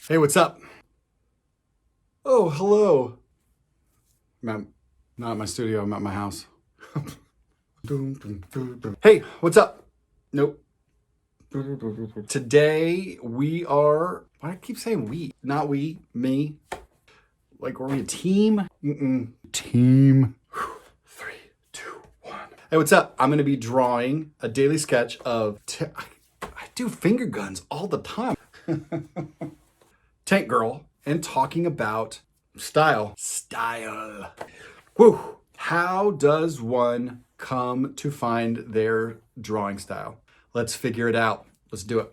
Hey, what's up? Oh, hello. I'm not at my studio, I'm at my house. Hey, what's up? Nope. Today we are, why do I keep saying we? Not we, me. Like, are we a team? Team. 3, 2, 1. Hey, what's up? I'm going to be drawing a daily sketch of, I do finger guns all the time. Tank Girl and talking about style. Style. Woo! How does one come to find their drawing style? Let's figure it out. Let's do it.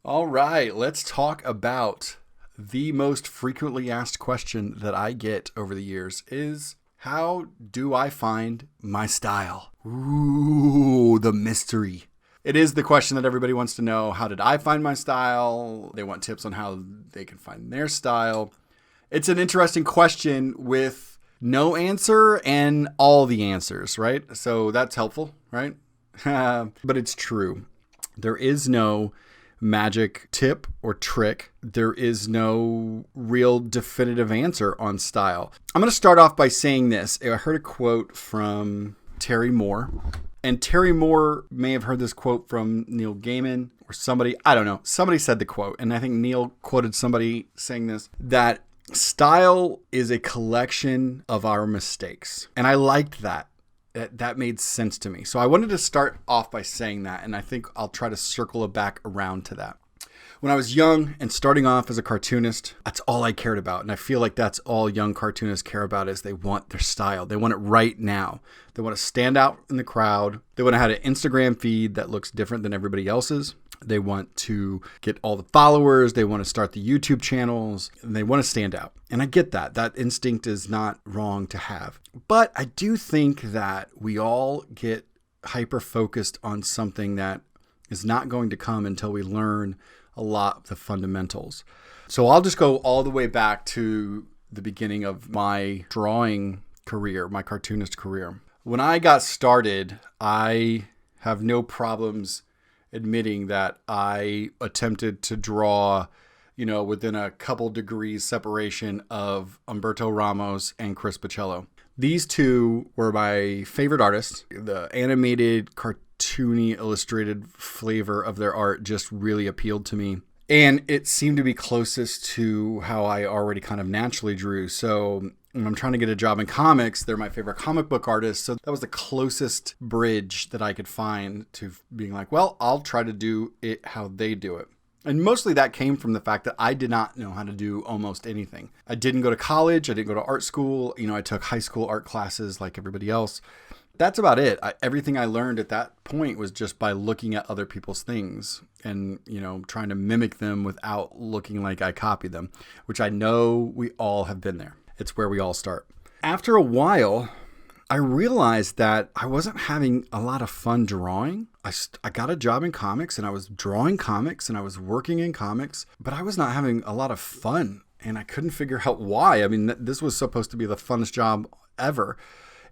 All right, let's talk about the most frequently asked question that I get over the years is, how do I find my style? Ooh, the mystery. It is the question that everybody wants to know. How did I find my style? They want tips on how they can find their style. It's an interesting question with no answer and all the answers, right? So that's helpful, right? But it's true. There is no magic tip or trick. There is no real definitive answer on style. I'm going to start off by saying this. I heard a quote from Terry Moore, and Terry Moore may have heard this quote from Neil Gaiman or somebody. I don't know. Somebody said the quote, and I think Neil quoted somebody saying this, that style is a collection of our mistakes. And I liked that. That made sense to me. So I wanted to start off by saying that, and I think I'll try to circle it back around to that. When I was young and starting off as a cartoonist, that's all I cared about. And I feel like that's all young cartoonists care about, is they want their style. They want it right now. They want to stand out in the crowd. They want to have an Instagram feed that looks different than everybody else's. They want to get all the followers. They want to start the YouTube channels, and they want to stand out. And I get that. That instinct is not wrong to have. But I do think that we all get hyper-focused on something that is not going to come until we learn a lot of the fundamentals. So I'll just go all the way back to the beginning of my drawing career, my cartoonist career. When I got started, I have no problems admitting that I attempted to draw, within a couple degrees separation of Humberto Ramos and Chris Bocello. These two were my favorite artists. The animated, cartoony, illustrated flavor of their art just really appealed to me. And it seemed to be closest to how I already kind of naturally drew. So when I'm trying to get a job in comics, they're my favorite comic book artists. So that was the closest bridge that I could find to being like, well, I'll try to do it how they do it. And mostly that came from the fact that I did not know how to do almost anything. I didn't go to college. I didn't go to art school. I took high school art classes like everybody else. That's about it. Everything I learned at that point was just by looking at other people's things and, trying to mimic them without looking like I copied them, which I know we all have been there. It's where we all start. After a while, I realized that I wasn't having a lot of fun drawing. I got a job in comics and I was drawing comics and I was working in comics, but I was not having a lot of fun and I couldn't figure out why. I mean, this was supposed to be the funnest job ever.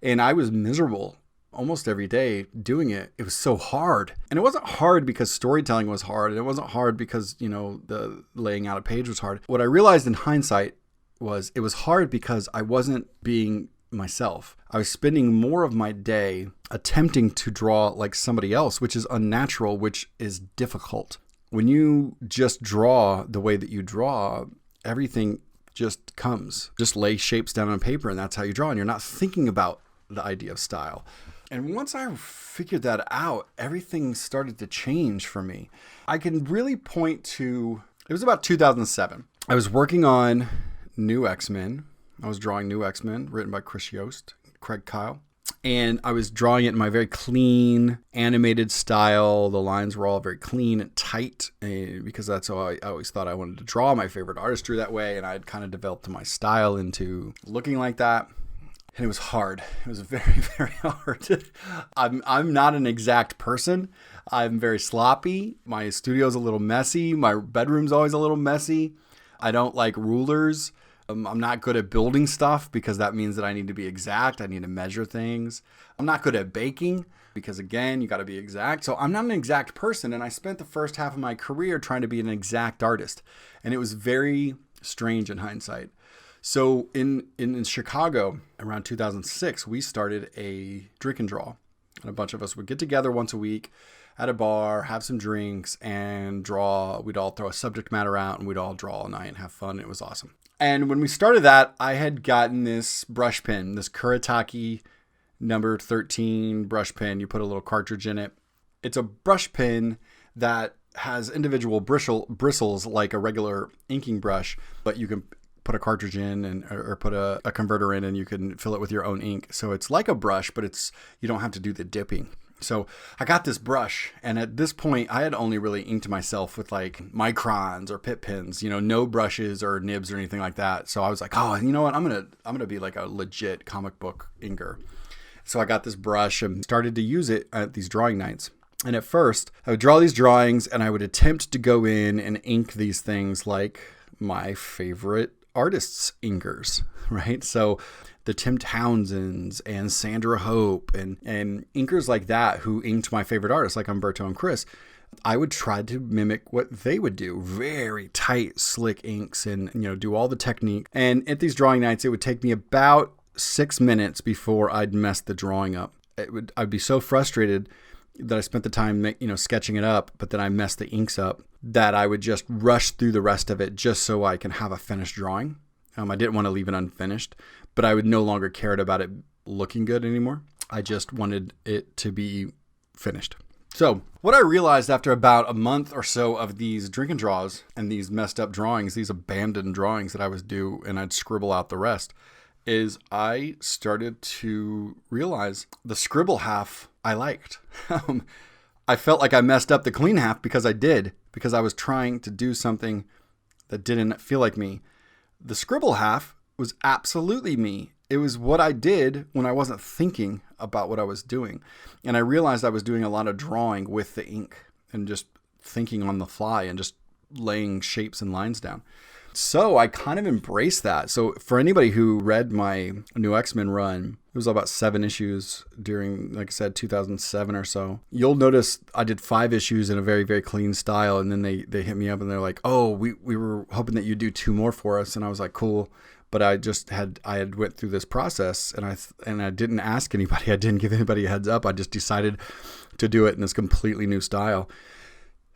And I was miserable almost every day doing it. It was so hard. And it wasn't hard because storytelling was hard. And it wasn't hard because, the laying out a page was hard. What I realized in hindsight was it was hard because I wasn't being myself. I was spending more of my day attempting to draw like somebody else, which is unnatural, which is difficult. When you just draw the way that you draw, everything just comes. Just lay shapes down on paper and that's how you draw. And you're not thinking about the idea of style. And once I figured that out, everything started to change for me. I can really point to, it was about 2007. I was working on New X-Men. I was drawing New X-Men, written by Chris Yost, Craig Kyle. And I was drawing it in my very clean, animated style. The lines were all very clean and tight because that's how I always thought I wanted to draw. My favorite artist drew that way, and I had kind of developed my style into looking like that. And it was hard. It was very, very hard. I'm not an exact person. I'm very sloppy. My studio's a little messy. My bedroom's always a little messy. I don't like rulers. I'm not good at building stuff because that means that I need to be exact. I need to measure things. I'm not good at baking because, again, you got to be exact. So I'm not an exact person. And I spent the first half of my career trying to be an exact artist. And it was very strange in hindsight. So in Chicago, around 2006, we started a drink and draw. And a bunch of us would get together once a week at a bar, have some drinks, and draw. We'd all throw a subject matter out, and we'd all draw all night and have fun. It was awesome. And when we started that, I had gotten this brush pen, this Kuretake number 13 brush pen. You put a little cartridge in it. It's a brush pen that has individual bristles like a regular inking brush, but you can put a cartridge in or put a converter in, and you can fill it with your own ink. So it's like a brush, but you don't have to do the dipping. So I got this brush, and at this point I had only really inked myself with like microns or pit pens, no brushes or nibs or anything like that. So I was like, oh, you know what? I'm going to be like a legit comic book inker. So I got this brush and started to use it at these drawing nights. And at first I would draw these drawings and I would attempt to go in and ink these things like my favorite artists inkers, right? So the Tim Townsends and Sandra Hope and inkers like that who inked my favorite artists like Umberto and Chris, I would try to mimic what they would do. Very tight, slick inks and, do all the technique. And at these drawing nights, it would take me about 6 minutes before I'd mess the drawing up. I'd be so frustrated that I spent the time, sketching it up, but then I messed the inks up, that I would just rush through the rest of it just so I can have a finished drawing. I didn't want to leave it unfinished, but I would no longer care about it looking good anymore. I just wanted it to be finished. So what I realized after about a month or so of these drink and draws and these messed up drawings, these abandoned drawings that I was do, and I'd scribble out the rest, is I started to realize the scribble half I liked. I felt like I messed up the clean half because I was trying to do something that didn't feel like me. The scribble half was absolutely me. It was what I did when I wasn't thinking about what I was doing. And I realized I was doing a lot of drawing with the ink and just thinking on the fly and just laying shapes and lines down. So I kind of embraced that. So for anybody who read my new X-Men run, it was about 7 issues during, like I said, 2007 or so. You'll notice I did 5 issues in a very, very clean style. And then they hit me up and they're like, oh, we were hoping that you'd do 2 more for us. And I was like, cool. But I had went through this process and I didn't ask anybody. I didn't give anybody a heads up. I just decided to do it in this completely new style.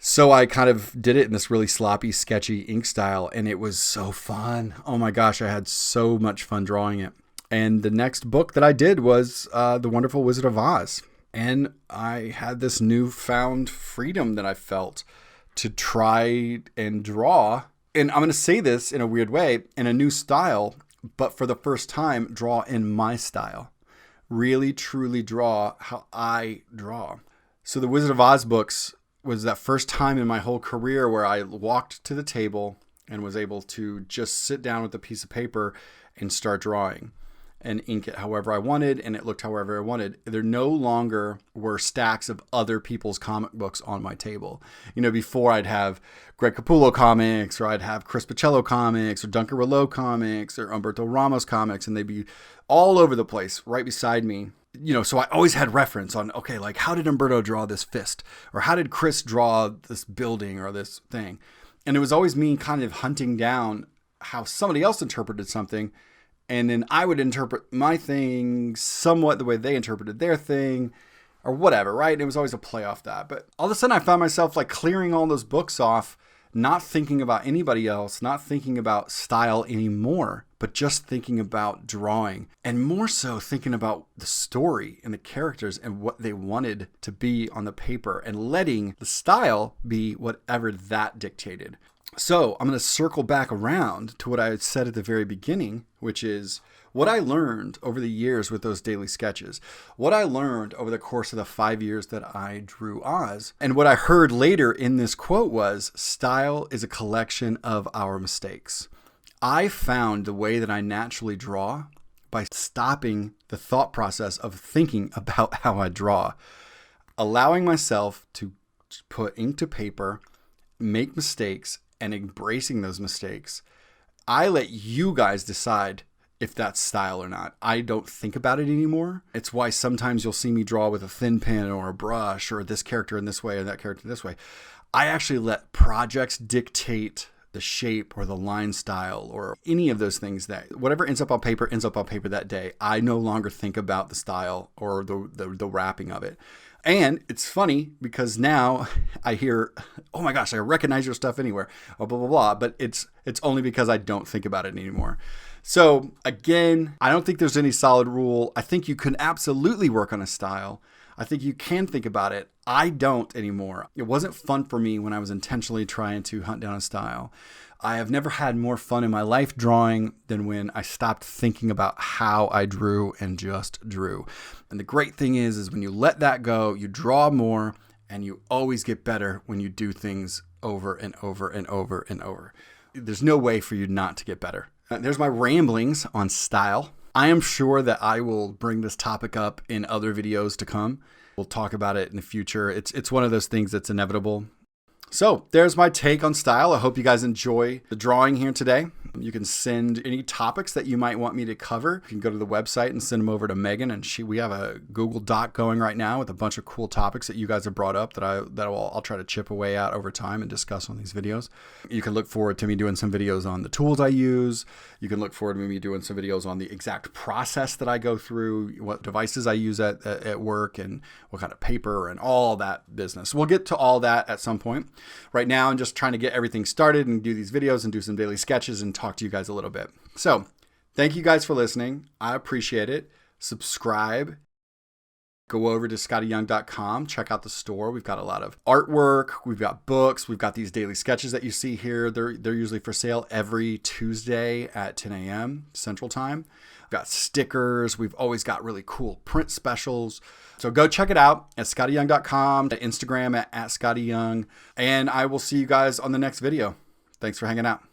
So I kind of did it in this really sloppy, sketchy ink style, and it was so fun. Oh my gosh, I had so much fun drawing it. And the next book that I did was The Wonderful Wizard of Oz. And I had this newfound freedom that I felt to try and draw. And I'm going to say this in a weird way, in a new style, but for the first time, draw in my style. Really, truly draw how I draw. So the Wizard of Oz books was that first time in my whole career where I walked to the table and was able to just sit down with a piece of paper and start drawing and ink it however I wanted, and it looked however I wanted. There no longer were stacks of other people's comic books on my table. Before I'd have Greg Capullo comics, or I'd have Chris Pichello comics, or Duncan Rouleau comics, or Umberto Ramos comics, and they'd be all over the place right beside me. So I always had reference on, okay, like how did Umberto draw this fist? Or how did Chris draw this building or this thing? And it was always me kind of hunting down how somebody else interpreted something. And then I would interpret my thing somewhat the way they interpreted their thing or whatever, right? And it was always a play off that. But all of a sudden I found myself like clearing all those books off, not thinking about anybody else, not thinking about style anymore, but just thinking about drawing, and more so thinking about the story and the characters and what they wanted to be on the paper, and letting the style be whatever that dictated. So I'm going to circle back around to what I had said at the very beginning, which is what I learned over the years with those daily sketches, what I learned over the course of the 5 years that I drew Oz, and what I heard later in this quote was, style is a collection of our mistakes. I found the way that I naturally draw by stopping the thought process of thinking about how I draw, allowing myself to put ink to paper, make mistakes, and embracing those mistakes. I let you guys decide if that's style or not. I don't think about it anymore. It's why sometimes you'll see me draw with a thin pen or a brush, or this character in this way or that character this way. I actually let projects dictate the shape or the line style or any of those things. That whatever ends up on paper that day. I no longer think about the style or the wrapping of it. And it's funny because now I hear, oh my gosh, I recognize your stuff anywhere, or blah, blah, blah. But it's only because I don't think about it anymore. So again, I don't think there's any solid rule. I think you can absolutely work on a style. I think you can think about it. I don't anymore. It wasn't fun for me when I was intentionally trying to hunt down a style. I have never had more fun in my life drawing than when I stopped thinking about how I drew and just drew. And the great thing is when you let that go, you draw more, and you always get better when you do things over and over and over and over. There's no way for you not to get better. There's my ramblings on style. I am sure that I will bring this topic up in other videos to come. We'll talk about it in the future. It's one of those things that's inevitable. So there's my take on style. I hope you guys enjoy the drawing here today. You can send any topics that you might want me to cover. You can go to the website and send them over to Megan, and we have a Google Doc going right now with a bunch of cool topics that you guys have brought up that I'll try to chip away at over time and discuss on these videos. You can look forward to me doing some videos on the tools I use. You can look forward to me doing some videos on the exact process that I go through, what devices I use at work, and what kind of paper and all that business. We'll get to all that at some point. Right now, I'm just trying to get everything started and do these videos and do some daily sketches and talk to you guys a little bit. So thank you guys for listening. I appreciate it. Subscribe. Go over to scottyyoung.com. Check out the store. We've got a lot of artwork. We've got books. We've got these daily sketches that you see here. They're usually for sale every Tuesday at 10 a.m. Central Time. We've got stickers. We've always got really cool print specials. So go check it out at scottyyoung.com, at Instagram at scottyyoung. And I will see you guys on the next video. Thanks for hanging out.